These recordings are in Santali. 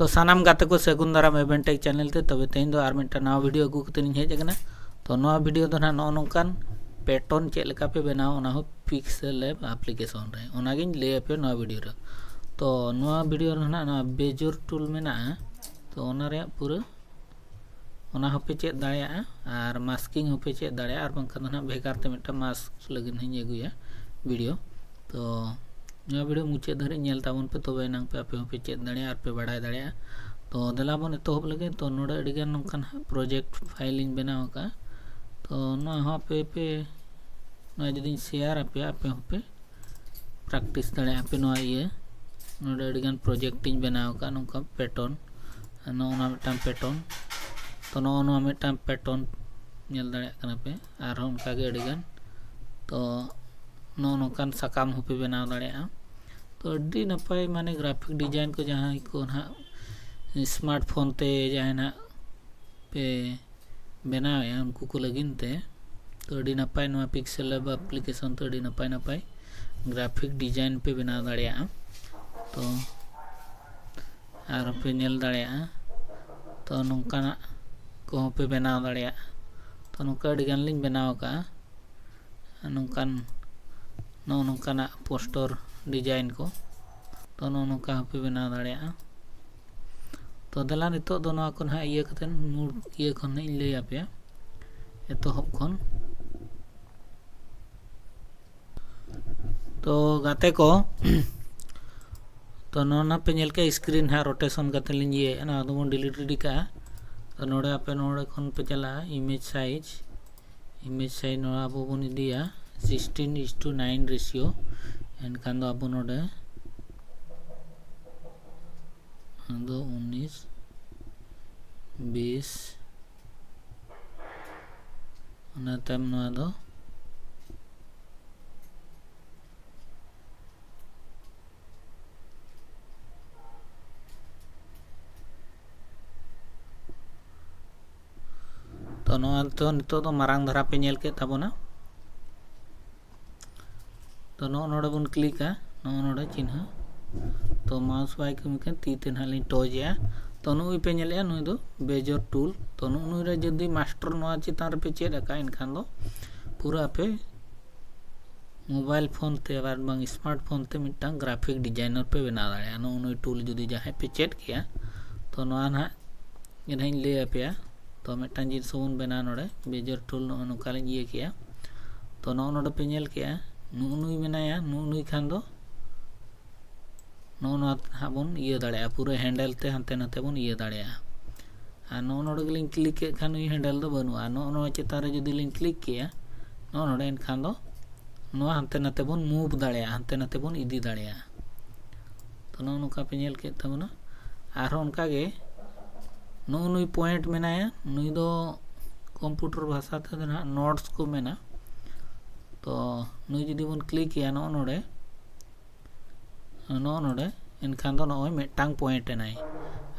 तो सानाम गाते को सेगुन दाराम इवेंट टेक चैनल ते तबे तेन दो आर मिटटा नवा वीडियो अगू कते नि हेज अकना। तो नवा वीडियो दो ना नोनकान पैटर्न चेक लेका पे बनाओ ओना हो पिक्सेल लैब एप्लीकेशन रे ओना गिन ले पे नवा वीडियो रे। तो नवा वीडियो रे ना बेजोर टूल मेना तो ओना रे पूरा ओना हो पे चेक दाड़िया और मास्किंग हो पे चेक दाड़िया और बंखा ना भेगार ते मिटटा मास्क लगिन हिन अगुया वीडियो। तो नवा वीडियो मुचे धरे नेल ताबन पे तबे नांग पे आपे हो पे चेक दाड़िया और पे बाड़ाय दाड़िया। तो देला बन एतोहब लगे तो नोडे अडिगान नोंकान प्रोजेक्ट फाइलिंग बनाव का। तो ना हाँ पे ना जदी शेयर आपे आपे हो पे प्रैक्टिस दाड़े आपे नो ये नोडे अडिगान प्रोजेक्ट इन बनाव का नोंका पैटर्न नो ना मिटटाम पैटर्न। तो नो मिटटाम पैटर्न नेल दाड़े कना पे आर उनका गे अडिगान। तो नो नोंकान साकाम हो पे बनाव दाड़े। तो अड्डी नपाय माने ग्राफिक डिजाइन को जहाँ को ना स्मार्टफोन ते जहाँ ना पे बनावे उनको को लगिन ते। तो अड्डी नपाय नवा पिक्सेल लैब एप्लीकेशन तो अड्डी नपाय नपाय ग्राफिक डिजाइन पे बनाव दाड़िया। तो आर पे नेल दाड़िया तो नोंकाना को पे बनाव दाड़िया। तो नोंका अड्डीगान लिंग बनाव का नोंकान नोंकाना पोस्टर डिजाइन को। तो नोंका पे बनाव दाड़िया। तो दला नितो दो नवा को ना ये कथन मूड ये खन नहीं ले आपे एतोहब खन। तो गाते को तो नोना पे नेल के स्क्रीन है रोटेशन कते लिन ये ना दो डिलीट रेडी का। तो नोडे आपे नोडे खन पे चला इमेज साइज नोडा अब बन दिया 16:9 रेशियो एनखान दो अब नोडे दो 19 20 ओना तम नोआ दो तो नोआ तो नितो तो मारांग धरा पे नेल के ताबोना। तो नो नोडे बन क्लिक नो नोडे चिन्ह तो माउस बाय के मुके तीते ना लिन टोजिया। तो नुई पे नेले नुई दो बेजोर टूल। तो नुई रे जदी मास्टर नोआ चितान रे पे चेद का इनखान दो पूरा पे मोबाइल फोन ते बार बंग स्मार्टफोन ते मिटांग ग्राफिक डिजाइनर पे बना दाड़िया। नुई टूल जदी जहां पे चेद किया तो नोआ ना इनहाइन ले आपया। तो मिटांग जिनिस बन बना नोडे बेजोर टूल नो नोका लिन ये किया। तो नो नोडे पे नेल किया नुई मेनाया नुई खान दो नो बन ये दाड़े पूरा हैंडल ते हंते नाते बन ये दाड़े। नो नोडे लिंग क्लिक के खान हैंडल दो बनुआ नो चितान रे जदी लिंग क्लिक किया नो नोडे इनखान दो नो हंते नाते बन मूव दाड़े हंते नाते बन इदी दाड़े। तो नो नोका पे नेल के तबना आर उनका गे नुई पॉइंट मेनाया नुई दो कंप्यूटर भाषा ते ना नोट्स को मेना। तो नुई जदी बन क्लिक किया नो नोडे इनखान दो नोय मिटांग पॉइंट एनाय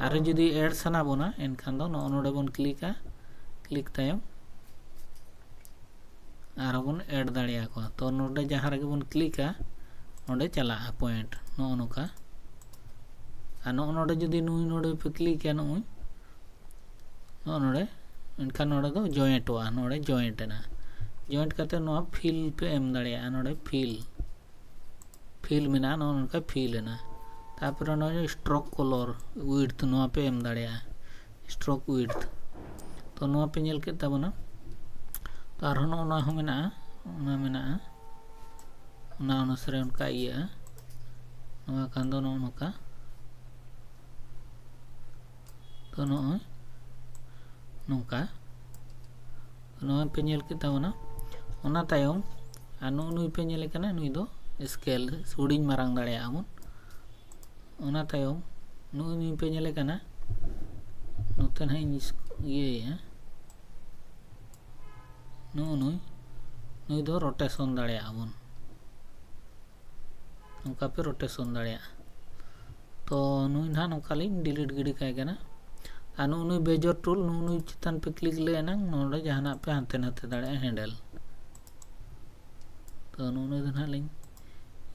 आर जदी ऐड सना बोना इनखान दो नो नोडे बन क्लिक तायम आर बन ऐड दाड़िया को। तो नोडे जहां रे बन क्लिका नोडे चला पॉइंट नो नोका आ नो नोडे जदी नुई नोडे पे क्लिक या नुई नो नोडे इनखान नोडे दो जॉइंटवा नोडे जॉइंट ना जॉइंट करते नो फिल पे एम दाड़िया नोडे फिल मेना नो नोका फिल ना। तापर नो स्ट्रोक कलर विड्थ नो पे एम दाड़िया स्ट्रोक विड्थ। तो नो पे नेल के ताबना तो आर ना हो मेना ओना अनुसार उनका ये नोआ खान दो नो नोका। तो नोका नोआ पे नेल के ताबना ओना तायम आनो नुई पे नेल कना नुई दो स्केल हुडिंग मारांग दाड़िया आबन। ओना तायम नुई पे नेल कना नोते ना ये नुई दो रोटेशन दाड़िया आबन नोका पे रोटेशन दाड़िया। तो नुई ना नोका लिंग डिलीट गिडी काय कना आ नुई बेजोर टूल नुई चितान पे क्लिक ले ना नोडे जहां पे हंते नाते दाड़िया हैंडल। तो नुई दो ना लिंग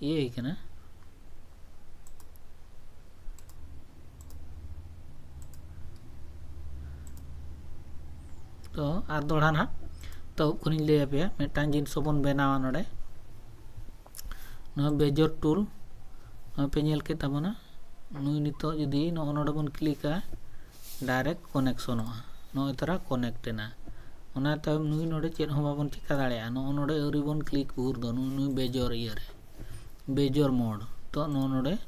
ये कना तो आर दोड़ा ना तो खुनी ले पे मिटान जिनिस बन बनावा नोडे नो बेजोर टूल पे नेल के ताबोना नुई नितो जुदी नो नोडे बन क्लिका डायरेक्ट कनेक्शन नो तरह कनेक्ट ना ओना तायम नुई नोडे चेद हो बाबन चिका दाड़ेया नो नोडे अवरी बन क्लिक उर दो नुई बेजोर इयरे बेजोर मोड तो नो नोडे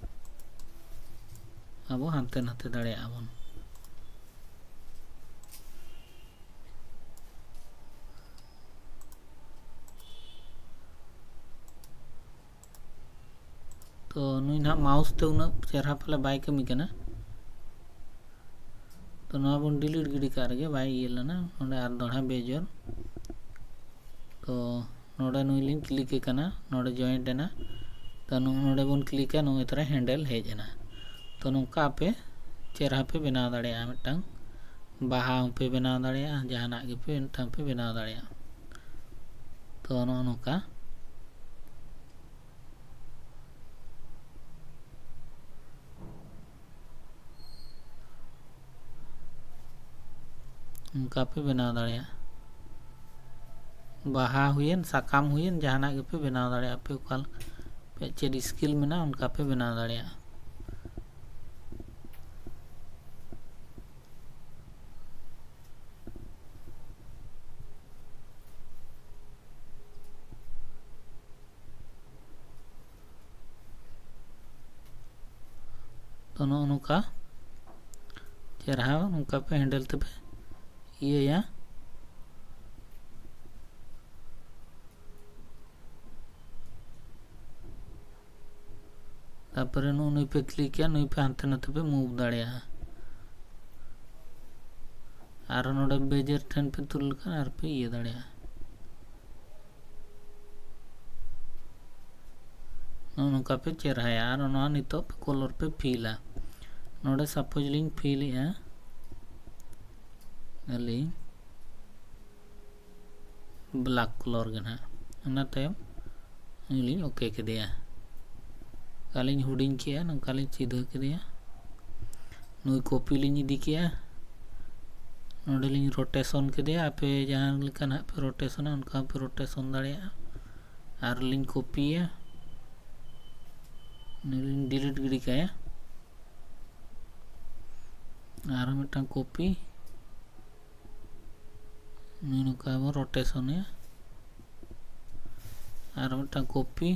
अब हानते नाते दाड़ेया बन तो नुई ना माउस ते उना चेहरा पहले बाय कमी कना तो ना बन डिलीट गिडी कारगे बाय ये लेना नोडे आर दोड़ा बेजोर तो नोडे नुई लिंक क्लिक कना नोडे जॉइंट ना तो नोडे बन क्लिक नो तरह हैंडल हेजना तो नौका पे चेहरा पे बनाव दाड़ेया मिटांग बाहा पे बनाव दाड़ेया जहाना गे पे मिटांग पे बनाव दाड़ेया तो नौका उनका पे बनाव दाड़ेया बाहा हुईन साकाम हुईन जहाना गे पे बनाव दाड़ेया पे उकाल पे चेद स्किल में ना उनका पे बनाव दाड़ेया तो नौका चेहरा उनका पे हैंडल तब ये या तापरे नुई पे क्लिक किया नुई पे हानते नाते पे मूव दाड़ेया आर नोडे बेजर ठन पे तुल का आर पे ये दाड़ेया नौका पे चेहरा है आर नो नितो पे कलर पे फीला नोडे सपोज लिंग फील है अली ब्लैक कलर गना ओना तायम लिंग ओके के दिया कालिंग हुडिंग किया नकालिंग सीधा के दिया नुई कॉपी लिंग इदी किया नोडे लिंग रोटेशन के दिया पे जहां लिखा पे रोटेशन उनका पे रोटेशन दाड़ेया आर लिंग कॉपी है डिलीट गिडी का आर मिटांग कॉपी नुका रोटेशन है आर मिटांग कॉपी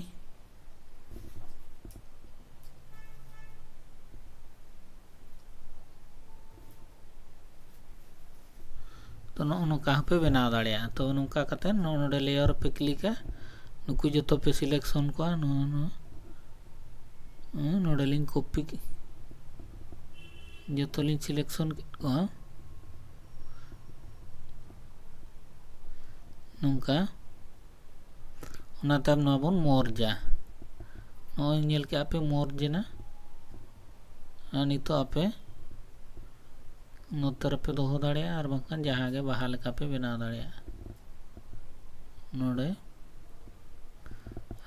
तो नौका पे बनाव दाड़ेया तो नौका कते नोडे लेयर पे क्लिक नुकु जो पे सिलेक्शन को नोडे लिंग कॉपी जो लिंग सिलेक्शन को नौका बन मोरजा नल के आपे मोरजना नितो आपे नोतर पे दोहो दाड़ेया और बाखान जहाँ गे बाहा लेका पे बनाव दाड़ेया नोडे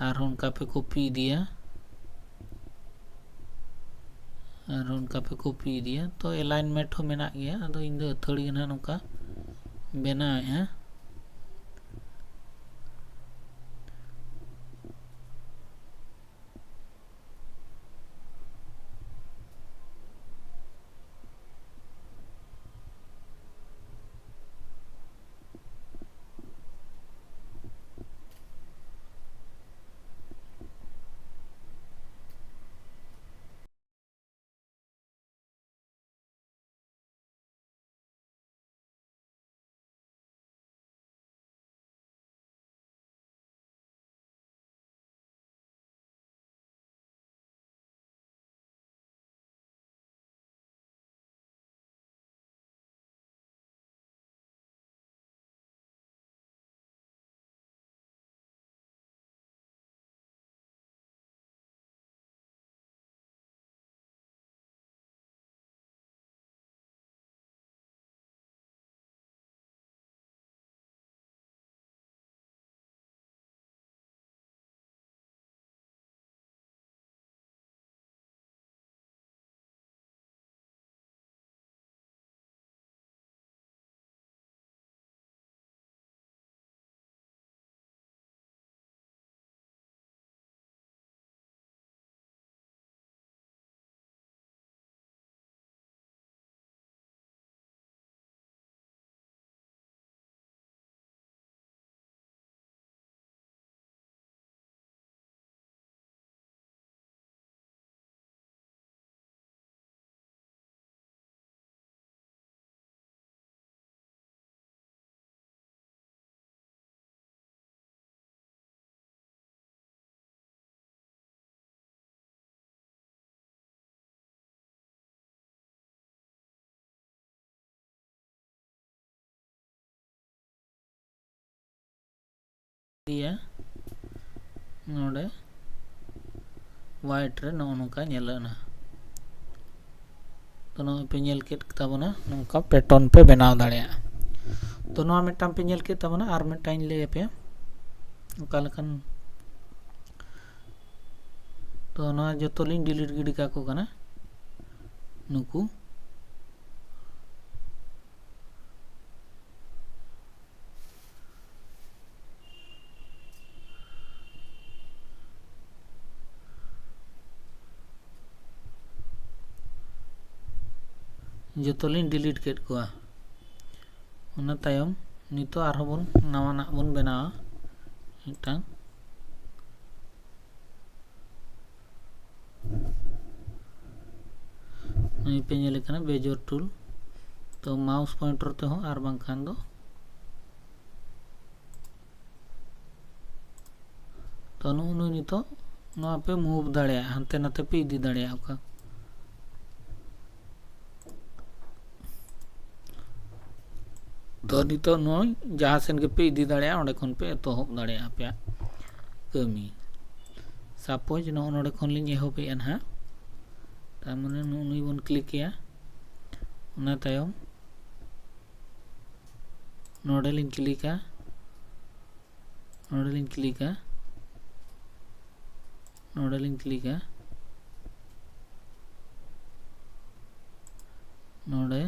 आर उनका पे कॉपी दिया और उनका पे कॉपी दिया तो अलाइनमेंट हो मेना गया अदो इन दो अथड़ी ना नौका बनाए इदिया नोडे वाइट रे नोका नेलना तो नो पे नेल केट ताबना नोका पैटर्न पे बनाव दाड़िया तो नो मिटाम पे नेल केट ताबना आर मिटाइन ले पे ओका लकन तो नो जतो लिन डिलीट गिडी का को कना नुकु जो लिन डिलीट केट को उना तायम नितो आरहबन नावाना बन बनावा मिटांग नई पे नेले कना बेजोर टूल तो माउस पॉइंटर ते हो आर बांखान दो तो नु नितो नो पे मूव दाड़िया हंते नाते पे इदी दाड़िया ओका तो नितो नो जहाँ सेन के पे इदी दाड़िया ओंडे खन पे तो होब दाड़िया पे कमी सपोज नो नोडे खन लिन एहोब एन हा तामने नुई बन क्लिक किया उना तायम नोडे लिन क्लिका नोडे लिन क्लिका नोडे लिन क्लिका नोडे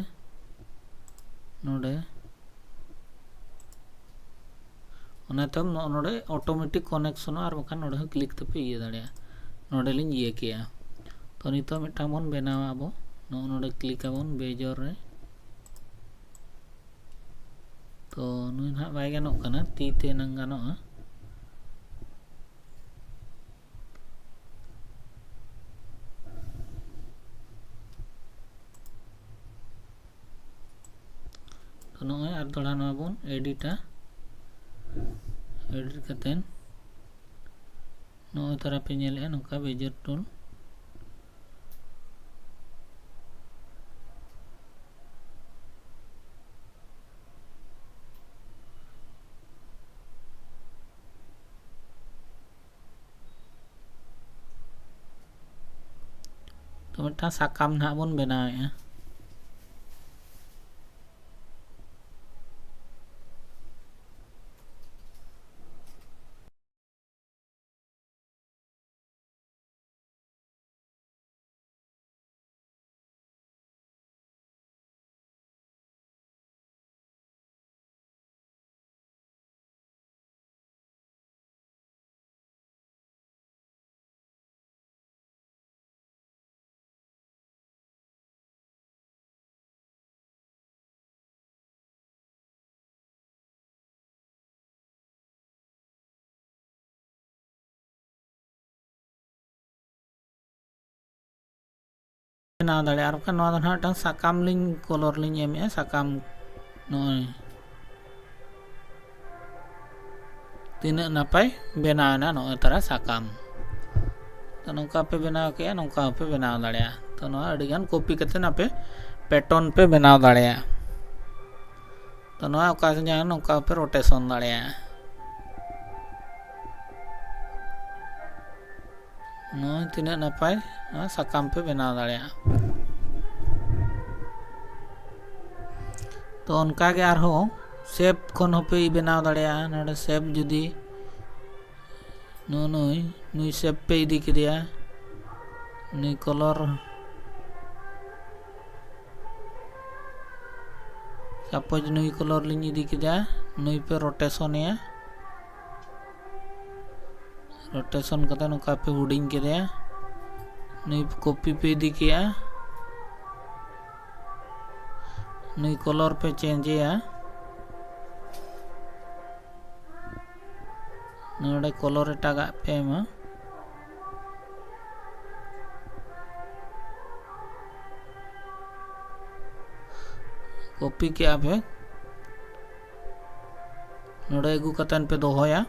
नोडे उना तम नोडे ऑटोमेटिक कनेक्शन और बखान नोडे क्लिक तपे ये दाड़िया नोडे लिन ये किया तो नितो मिटाम बन बनावा अब नोडे क्लिक आबन बेजोर रे तो नुई ना बाय गानो कना ती ते नंग गानो तो नोय आर दोड़ा ना बन एडिटा एडिट कतेन नोय तरह पे नेले नोका बेजोर टूल तो मिटा साकाम ना बन बनावे बनाव दाड़े और का नोआ दना टांग साकाम लिन कलर लिन एमे साकाम नोय तीन नापाय बनाव ना नोय तरह साकाम तो नौका पे बनाव के नौका पे बनाव दाड़े तो नोआ अडिगान कॉपी करते ना पे पैटर्न पे बनाव दाड़े तो नोआ ओका से जान नौका पे रोटेशन दाड़े नोय तीन नापाय साकाम पे बनाव दाड़े तो उनका के आर हो सेप खन हो पे बनाव दाड़े नोडे सेप जुदी नुई सेप पे इदी किदिया नुई कलर सपोज नुई कलर लिन इदी किदिया नुई पे रोटेशन या रोटेशन कते नोका पे हुडिंग किदिया नुई कॉपी पे इदी किया नुई कलर पे चेंज या नोडे कलर एटागा पे एमा कॉपी किया पे नोडे अगू कतन पे दोहोया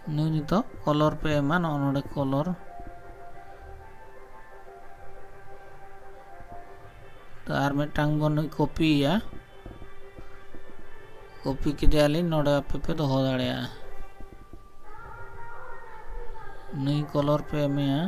नुई नितो कलर पे एमा नोडे कलर तो आर मिटांग बन कॉपी या कॉपी किदेयालिन नोडे आपे पे दोहो दाड़ेया नई कलर पे एमेया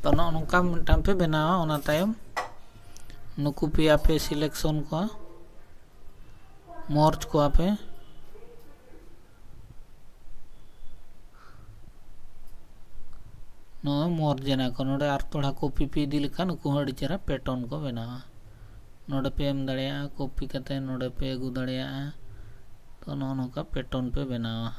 तो नोंका मिटाम पे बनावा ओना तायम नुकु पे आपे सिलेक्शन को मर्ज को आपे नो मर्ज ना को नोडे आर थोड़ा कॉपी पे दी लेखा नुकु हड़ी चेरा पैटर्न को बनावा नोडे पे एम दाड़िया कॉपी करते नोडे पे अगू दाड़िया तो नोका पैटर्न पे बनावा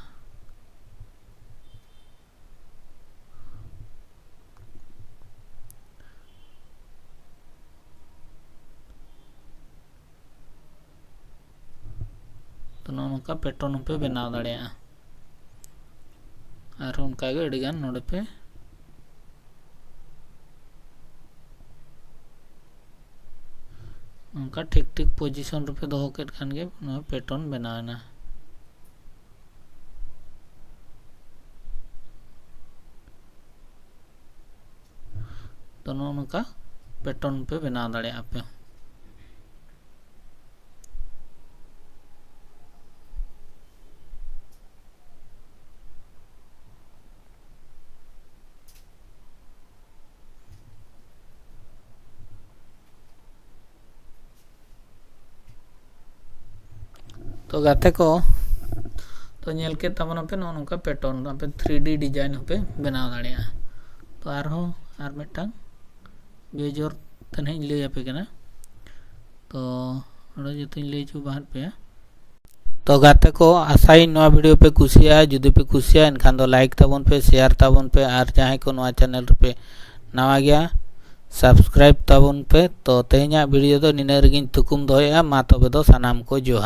तो नोका पैटर्न पे बनाव दाड़िया और उनका गे अड़ीगान नोडे पे उनका ठीक ठीक पोजीशन रूपे दोहो केट खान गे पैटर्न बनाना तो नोका पैटर्न पे बनाव दाड़िया आपे तो गाते को तो नेल के तब पे नोका पैटर्न पे 3D डिजाइन पे बनाव दाड़िया तो आर मिटांग बेजोर तने लई आपे कना तो नोडे जतन लई छु बाहर पे तो गाते को आशाई नवा वीडियो पे कुसिया जुदी पे कुसिया इनखान दो लाइक ताबन पे शेयर ताबन पे और जहां को नवा चैनल पे नवा गया सब्सक्राइब ताबन पे तो तेहना वीडियो दो निना रगिन तुकुम दोया मा तबे दो सनाम को जोहार।